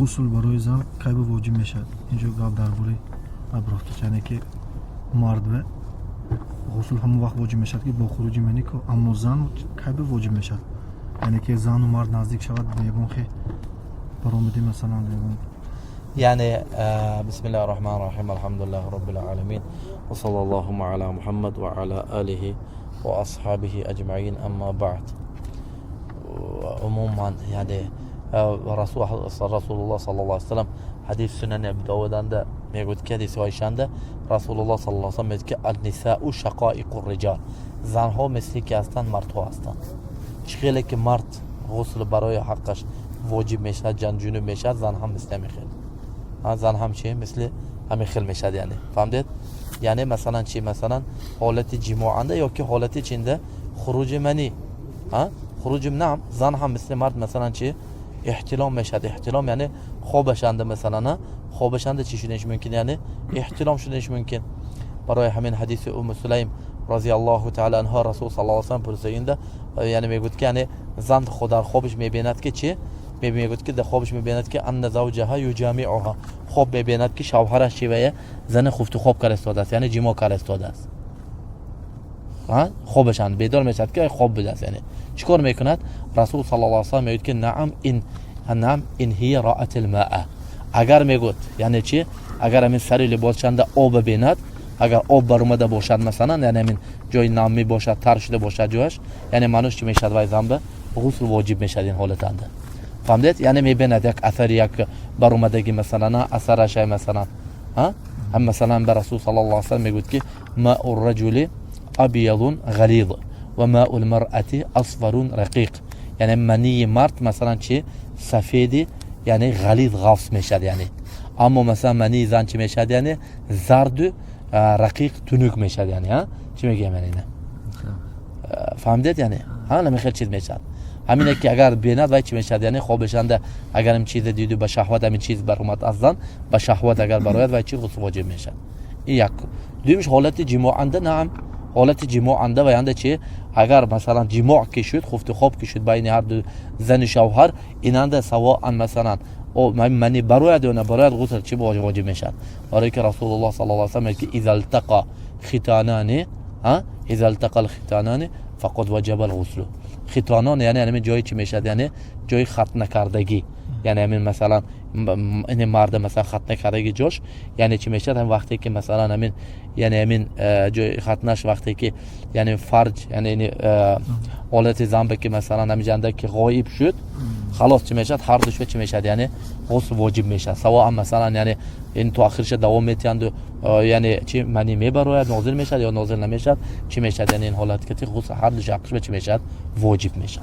غسل برای زن کی به واجب میشد؟ اینجا گپ درباره ابرافت یعنی که مرد به غسل همون وقت واجب میشد که با خروج منی که اما زن کی به واجب میشد؟ یعنی که زن و مرد نزدیک شود به یگان خی برآمده مثلا یگان يعني بسم الله الرحمن الرحيم الحمد لله رب العالمين وصلى الله على محمد وعلى آله وأصحابه أجمعين أما بعد عموما يعني رسول الله صلى الله عليه وسلم حديث سنن أبي داود عنده میگوید که حدیث هایشنده رسول الله صلی الله علیه و سلم میگه که النساء شقائق الرجال زنها مثلی که هستند مردها هستند چخیلی که مرد غسل برای حقش واجب میشه جن جنوب میشه زن هم مثل میخیل زن هم چی مثل همیخیل میشه یعنی فهمدید یعنی مثلا چی مثلا حالت جماعنده یا که حالت چنده خروج منی خروج نعم زن هم مثل مرد مثلا چی احتلام میشه احتلام یعنی خوابشنده مثلا نه خوابشنده چی شدنش ممکن یعنی احتلام شدنش ممکن برای همین حدیث ام سلیم رضی الله تعالی عنها رسول صلی الله علیه و سلم پرسیدند یعنی میگوید که یعنی زن خود در خوابش میبیند که چی میگوید که در خوابش میبیند که ان زوجها یجامعها خواب میبیند که شوهرش چی و زن خفت خواب کرده است یعنی جما کرده است خوابشان بیدار میشد که خواب بده است یعنی چیکار میکند رسول صلی الله علیه و سلم میگوید که نعم این هی رأت الماء اگر میگوید یعنی چی اگر همین سری لباس چنده آب ببیند اگر آب بر اومده باشد مثلا یعنی همین جای نمی باشد تر شده باشد جوش یعنی معنیش چی میشد وای زنبه غسل واجب میشد این حالت انده فهمیدید یعنی میبیند یک اثر یک بر اومدگی مثلا اثرش مثلا هم مثلا به رسول صلی الله علیه و سلم میگوید که ماء الرجل ابيض غلیظ و ماء المرأة اصفر رقیق یعنی منی مرد مثلا چی سفید یعنی غلیظ غاص میشد یعنی اما مثلا منی زن چی میشد یعنی زرد رقیق تنوک میشد یعنی چی میگم یعنی نه فهمیدید یعنی حالا خیلی چیز میشد همینه که اگر بیند وای چی میشد یعنی خوابشنده اگر این چیز دیدو به شهوت همین چیز بر اومد از زن به شهوت اگر برآید وای چی غسل واجب میشد این یک دومش حالت جماعنده نعم حالت جماعنده و یعنی چی اگر مثلا جماع که شد خفت خواب که شد بین هر دو زن و شوهر ایننده سواء مثلا او منی برآید یا نبرآید غسل چی واجب میشد برای که رسول الله صلی الله علیه و سلم میگه اذا التقى ختانان اذا التقى الختانان فقد وجب الغسل ختانان یعنی همین جایی چی میشد یعنی جای ختنه کردگی یعنی همین مثلا این مرد مثلا ختنه کردگی جاش یعنی چی میشد هم وقتی که مثلا همین یعنی همین جای ختنش وقتی که یعنی فرج یعنی حالت زنبه که مثلا همین جنده که غایب شد خلاص چی میشد هر دوش چی میشد یعنی غسل واجب میشد سواء مثلا یعنی این تو آخرش دوام میتیند یعنی چی منی میبراید نازل میشد یا نازل نمیشد چی میشد یعنی این حالت که غسل هر دوش آخرش چی میشد واجب میشد